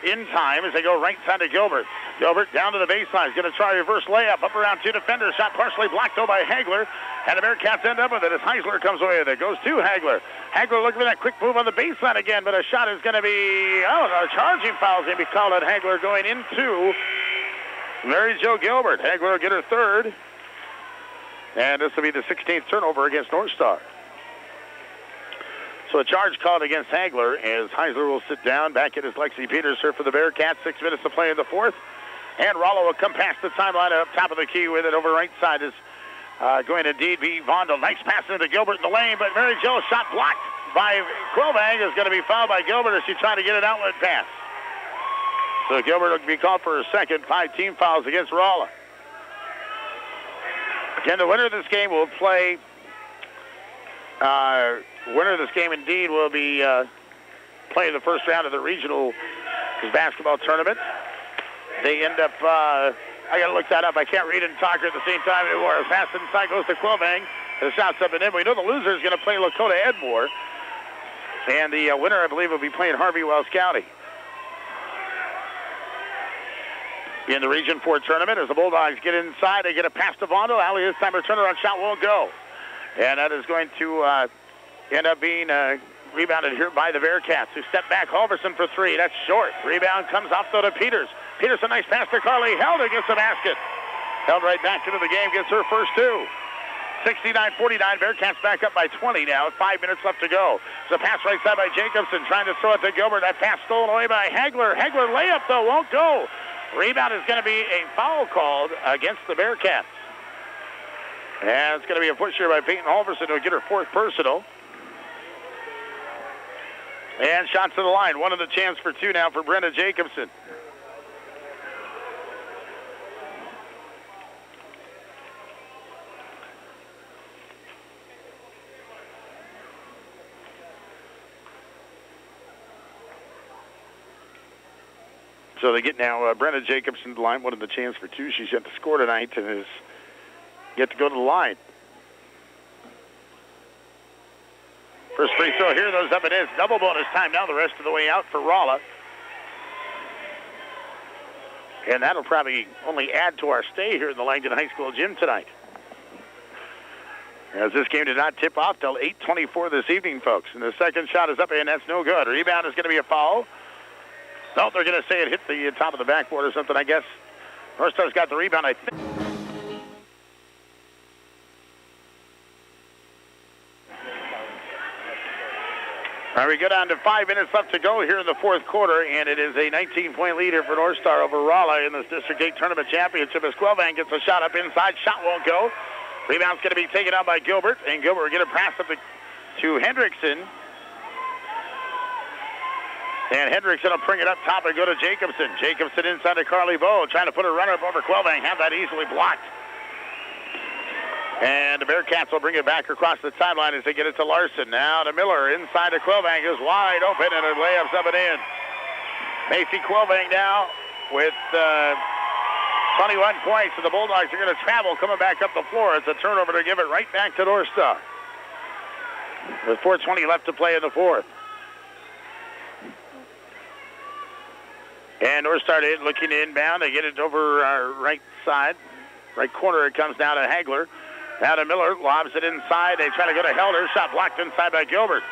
In time as they go right side to Gilbert. Gilbert down to the baseline. He's going to try a reverse layup. Up around two defenders. Shot partially blocked though by Hagler. And the Bearcats end up with it as Heisler comes away with it. Goes to Hagler. Hagler looking for that quick move on the baseline again. But a shot is going to be, a charging foul is going to be called on Hagler going into Mary Jo Gilbert. Hagler will get her third. And this will be the 16th turnover against North Star. So a charge called against Hagler as Heisler will sit down. Back it is Lexi Peters here for the Bearcats. 6 minutes to play in the fourth. And Rolla will come past the timeline up top of the key with it. Over right side is going to indeed be Vondel. Nice pass into Gilbert in the lane, but Mary Jo shot blocked by Quillbank is going to be fouled by Gilbert as she tried to get an outlet pass. So Gilbert will be called for a second. 5 team fouls against Rolla. Again, the winner of this game will play... winner of this game indeed will be playing the first round of the regional basketball tournament. They end up, I got to look that up. I can't read and talk at the same time anymore. Pass inside goes to Quillbank. The shot's up and in. We know the loser is going to play Lakota Edmore. And the winner, I believe, will be playing Harvey Wells County. In the Region 4 tournament, as the Bulldogs get inside, they get a pass to Vondel. Allie this time her turnaround shot won't go. And that is going to end up being rebounded here by the Bearcats, who step back. Halverson for three. That's short. Rebound comes off though to Peters. Peters, a nice pass to Carly. Held against the basket. Held right back into the game. Gets her first two. 69-49. Bearcats back up by 20 now. 5 minutes left to go. There's a pass right side by Jacobson. Trying to throw it to Gilbert. That pass stolen away by Hagler. Hagler layup though. Won't go. Rebound is going to be a foul called against the Bearcats. And it's going to be a push here by Peyton Halverson to get her fourth personal. And shots to the line. One of the chance for two now for Brenda Jacobson. So they get now Brenda Jacobson to the line. One of the chance for two. She's yet to score tonight and is yet to go to the line. First free throw here, those up and in. Double bonus time now the rest of the way out for Rolla. And that'll probably only add to our stay here in the Langdon High School gym tonight. As this game did not tip off till 8:24 this evening, folks. And the second shot is up, and that's no good. Rebound is going to be a foul. No, they're going to say it hit the top of the backboard or something, I guess. North Star's got the rebound, I think. All right, we go down to 5 minutes left to go here in the fourth quarter, and it is a 19-point lead here for North Star over Rolla in this District 8 Tournament Championship as Quillbank gets a shot up inside. Shot won't go. Rebound's going to be taken out by Gilbert, and Gilbert will get a pass up to Hendrickson. And Hendrickson will bring it up top and go to Jacobson. Jacobson inside to Carly Bowe, trying to put a runner up over Quillbank. Have that easily blocked. And the Bearcats will bring it back across the timeline as they get it to Larson. Now to Miller, inside to Quillbank, is wide open, and it layups up and in. Macy Quillbank now with 21 points, and the Bulldogs are going to travel, coming back up the floor. It's a turnover to give it right back to North Star. With 4:20 left to play in the fourth. And North Star looking to inbound. They get it over our right side. Right corner, it comes down to Hagler. Now to Miller, lobs it inside. They try to go to Helder. Shot blocked inside by Gilbert.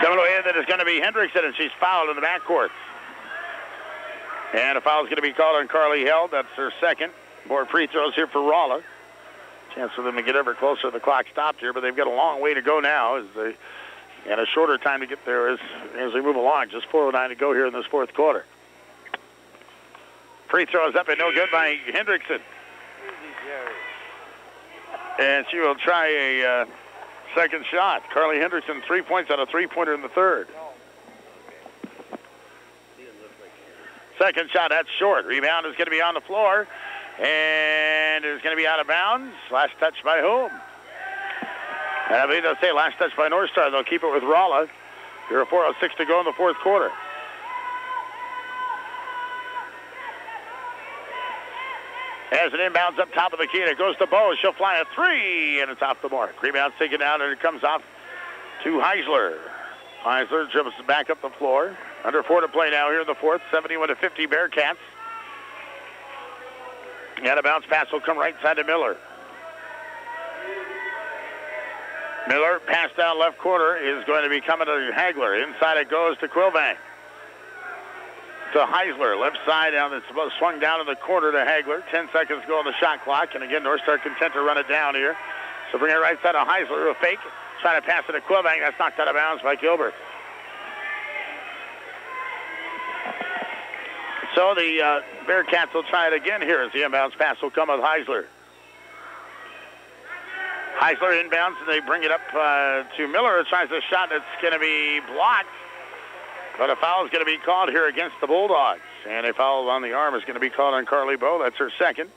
Coming away, that is going to be Hendrickson, and she's fouled in the backcourt. And a foul is going to be called on Carly Held. That's her second. More free throws here for Rolla. Chance for them to get ever closer. The clock stopped here, but they've got a long way to go now and a shorter time to get there as we move along. Just 4:09 to go here in this fourth quarter. Free throw is up and no good by Hendrickson. And she will try a second shot. Carly Hendrickson, 3 points on a three-pointer in the third. Second shot, that's short. Rebound is going to be on the floor. And it's going to be out of bounds. Last touch by whom? I believe they'll say last touch by North Star. They'll keep it with Rolla. Here are 4:06 to go in the fourth quarter. As it inbounds up top of the key, and it goes to Bo. She'll fly a three, and it's off the mark. Rebound's taken down, and it comes off to Heisler. Heisler dribbles back up the floor. Under 4 to play now here in the fourth. 71-50 Bearcats. And a bounce pass will come right side to Miller. Miller, pass down left corner, is going to be coming to Hagler. Inside it goes to Quilvang. To Heisler, left side down. It's swung down in the corner to Hagler. 10 seconds go on the shot clock. And again, North Star content to run it down here. So bring it right side to Heisler. A fake. Trying to pass it to Quilvang. That's knocked out of bounds by Gilbert. So the Bearcats will try it again here as the inbounds pass will come with Heisler. Heisler inbounds, and they bring it up to Miller. It tries a shot that's going to be blocked. But a foul is going to be called here against the Bulldogs. And a foul on the arm is going to be called on Carly Bowe. That's her second.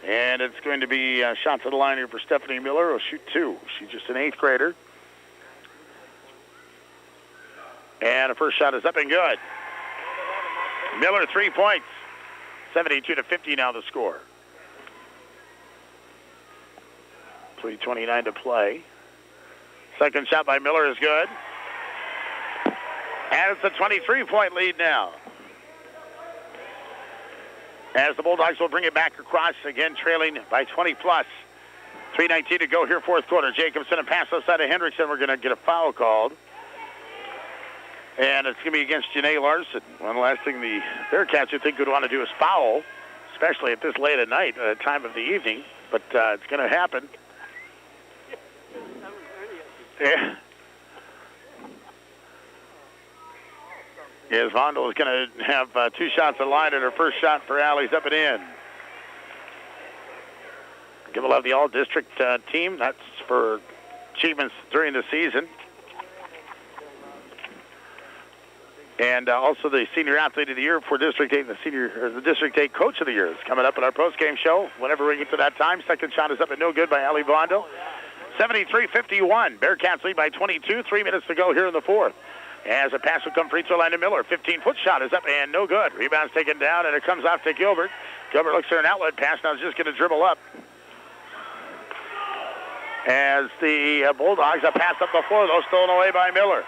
And it's going to be a shot to the line here for Stephanie Miller. Will shoot two. She's just an 8th grader. And the first shot is up and good. Miller, 3 points. 72-50 now the score. 3:29 to play. Second shot by Miller is good. And it's a 23-point lead now. As the Bulldogs will bring it back across, again trailing by 20+. 3:19 to go here, fourth quarter. Jacobson and pass outside to Hendrickson. We're going to get a foul called. And it's going to be against Janae Larson. One last thing the Bearcats would think would want to do is foul, especially at this late at night, time of the evening. But it's going to happen. Yeah. Yes, Vondel is going to have 2 shots at line, and her first shot for Alley's up and in. Give a love the all-district team. That's for achievements during the season. And also the Senior Athlete of the Year for District 8 and the District 8 Coach of the Year is coming up in our post-game show. Whenever we get to that time, second shot is up and no good by Allie Vondel. 73-51. Bearcats lead by 22. 3 minutes to go here in the fourth. As a pass will come free throw line to Miller. 15-foot shot is up and no good. Rebound's taken down, and it comes off to Gilbert. Gilbert looks for an outlet pass. Now is just going to dribble up. As the Bulldogs, a pass up the floor, though, stolen away by Miller.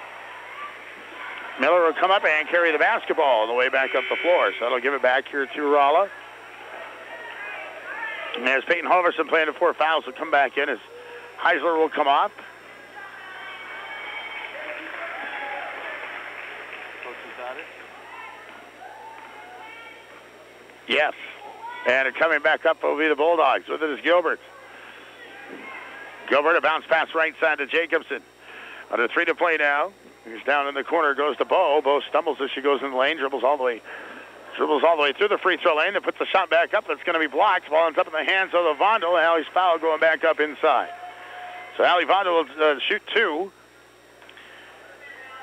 Miller will come up and carry the basketball on the way back up the floor. So that'll give it back here to Rolla. And as Peyton Halverson playing the 4 fouls will come back in as Heisler will come off. Yes. And coming back up will be the Bulldogs. With it is Gilbert. Gilbert, a bounce pass right side to Jacobson. Under 3 to play now. He's down in the corner, goes to Bo. Bo stumbles as she goes in the lane, dribbles all the way through the free throw lane, and puts the shot back up. That's going to be blocked. Ball ends up in the hands of the Vondel. Allie's foul going back up inside. So Allie Vondel will shoot 2.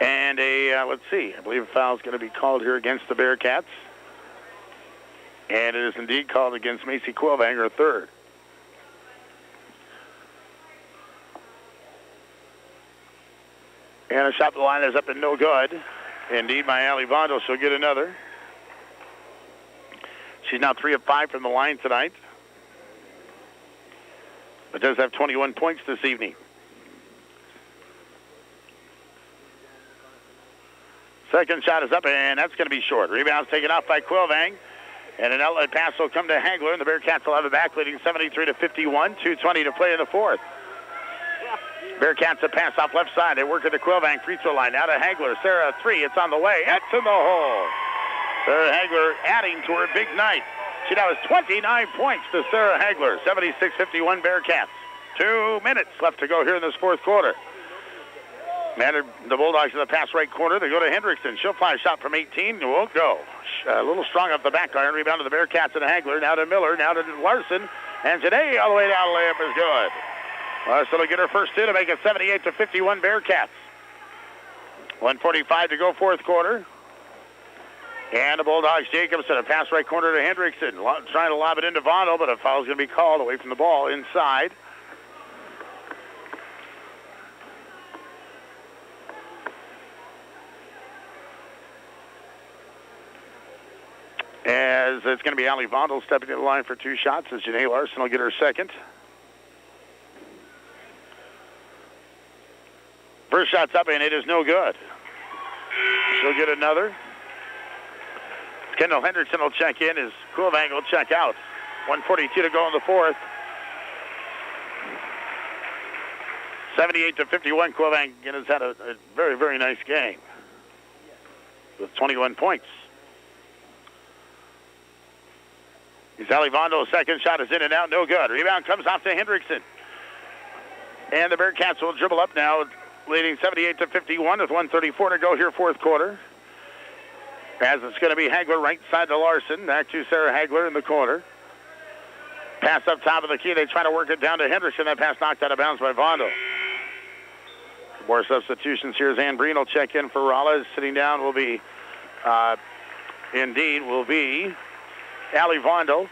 And let's see, I believe a foul is going to be called here against the Bearcats. And it is indeed called against Macy Quilvang, her third. And a shot to the line is up and no good. Indeed, by Allie Vondel. She'll get another. She's now 3 of 5 from the line tonight. But does have 21 points this evening. Second shot is up, and that's going to be short. Rebound's taken off by Quilvang. And an outlet pass will come to Hagler, and the Bearcats will have it back, leading 73-51. 2:20 to play in the fourth. Bearcats a pass off left side. They work at the Quilvang free throw line. Now to Hagler. Sarah, 3. It's on the way. It's in the hole. Sarah Hagler adding to her big night. She now has 29 points to Sarah Hagler. 76-51 Bearcats. 2 minutes left to go here in this fourth quarter. And the Bulldogs in the pass right corner. They go to Hendrickson. She'll fly a shot from 18. It won't go. A little strong off the back iron. Rebound to the Bearcats and Hagler. Now to Miller. Now to Larson. And today all the way down. Layup is good. Larson will get her first two to make it 78-51 Bearcats. 1:45 to go fourth quarter. And the Bulldogs, Jacobson, a pass right corner to Hendrickson. Trying to lob it into Vondel, but a foul's going to be called away from the ball inside. As it's going to be Allie Vondel stepping to the line for two shots, as Janae Larson will get her second. First shot's up, and it is no good. She'll get another. Kendall Hendrickson will check in as Quillvang will check out. 1:42 to go in the fourth. 78-51. Quillvang again has had a very, very nice game with 21 points. Allie Vondel, second shot is in and out, no good. Rebound comes off to Hendrickson. And the Bearcats will dribble up now, leading 78-51 with 1:34 to go here, fourth quarter. As it's going to be Hagler right side to Larson. Back to Sarah Hagler in the corner. Pass up top of the key. They try to work it down to Hendrickson. That pass knocked out of bounds by Vondel. More substitutions here as Ann Breen will check in for Rolla. Sitting down will be, Allie Vondel.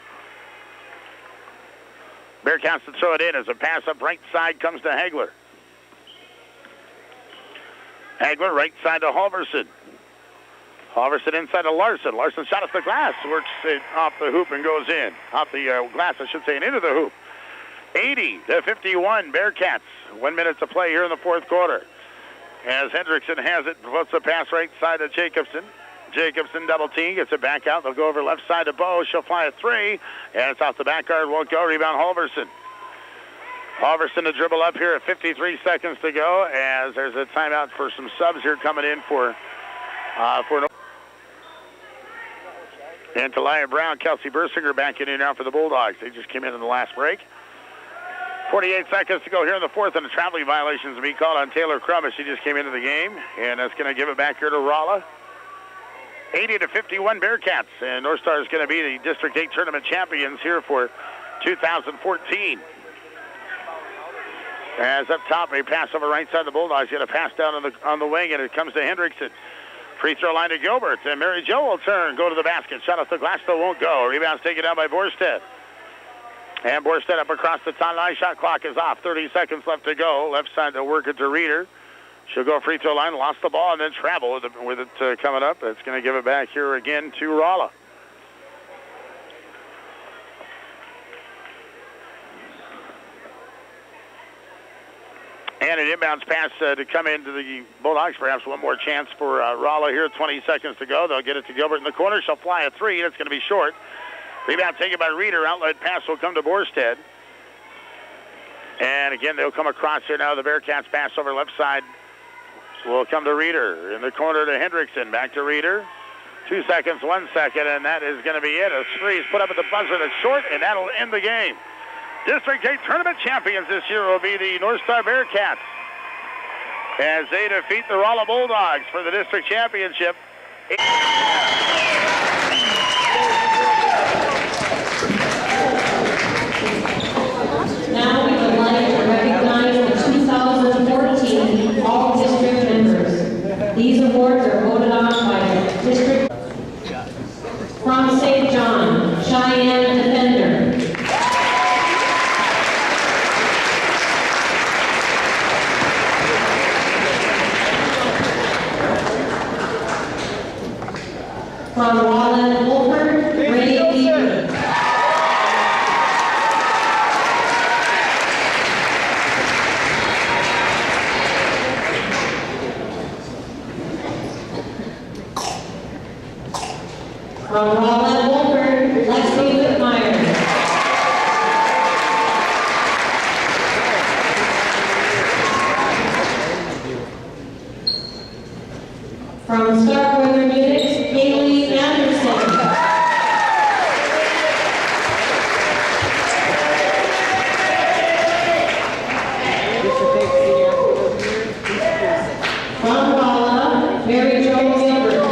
Bearcats to throw it in as a pass up right side comes to Hagler. Hagler right side to Halverson. Halverson inside to Larson. Larson shot off the glass. Works it off the hoop and goes in. Off the glass, I should say, and into the hoop. 80-51 Bearcats. 1 minute to play here in the fourth quarter. As Hendrickson has it, puts the pass right side to Jacobson. Jacobson double team, gets it back out. They'll go over left side to Bowe. She'll fly a three, and it's off the back guard. Won't go. Rebound Halverson. Halverson to dribble up here at 53 seconds to go as there's a timeout for some subs here coming in for and Talia Brown, Kelsey Bersinger back in here now for the Bulldogs. They just came in the last break. 48 seconds to go here in the fourth, and a traveling violation to be called on Taylor Crum as she just came into the game, and that's going to give it back here to Rolla. 80-51 Bearcats, and North Star is going to be the District 8 tournament champions here for 2014. As up top, a pass over right side of the Bulldogs. Get a pass down on the wing, and it comes to Hendrickson. Free throw line to Gilbert, and Mary Jo will turn, go to the basket. Shot off the glass, though, won't go. Rebound's taken down by Borstead. And Borstead up across the top line. Shot clock is off. 30 seconds left to go. Left side to work it to Reeder. She'll go free throw line, lost the ball, and then travel with it coming up. It's going to give it back here again to Rolla. And an inbounds pass to come into the Bulldogs. Perhaps one more chance for Rolla here. 20 seconds to go. They'll get it to Gilbert in the corner. She'll fly a three. That's going to be short. Rebound taken by Reeder. Outlet pass will come to Borstead. And again, they'll come across here now. The Bearcats pass over left side will come to Reeder. In the corner to Hendrickson. Back to Reeder. 2 seconds, 1 second, and that is going to be it. A three is put up at the buzzer that's short, and that'll end the game. District 8 tournament champions this year will be the North Star Bearcats as they defeat the Rolla Bulldogs for the district championship. Now we would like to recognize the 2014 All District members. These awards are voted on by the district. From St. John, Cheyenne Defender. From Rolla, Mary Jo Gilbert.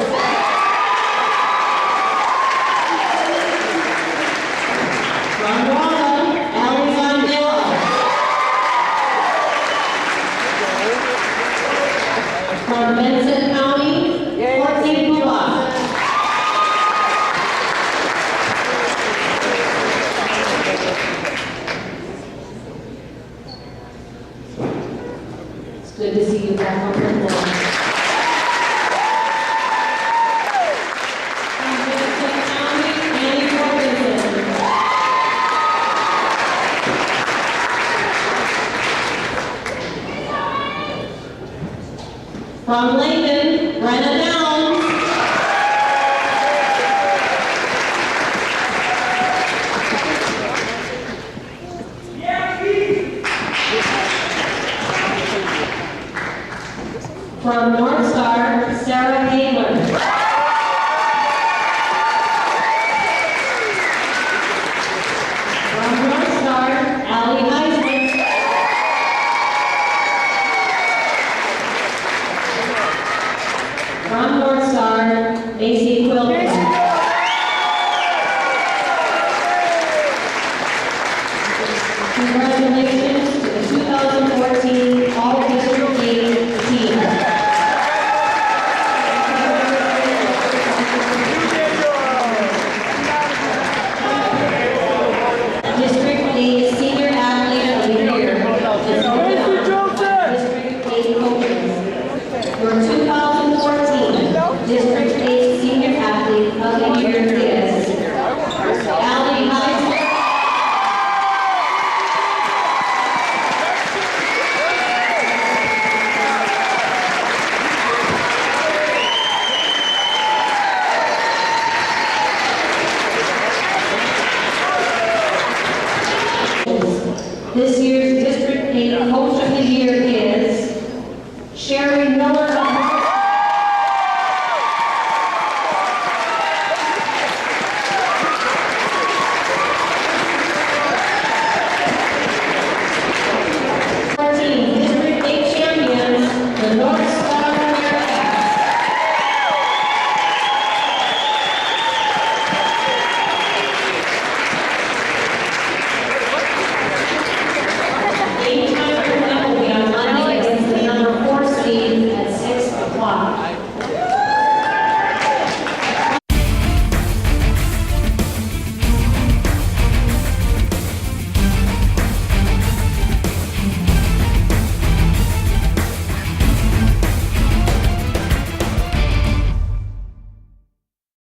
From Rolla, Ally Mandela. From Benson County, Courtney Bullock. It's good to see you back on the floor. From Benson County, Annie Ferguson. From Langdon, Brenna Downs. From North Star, Sarah Haler.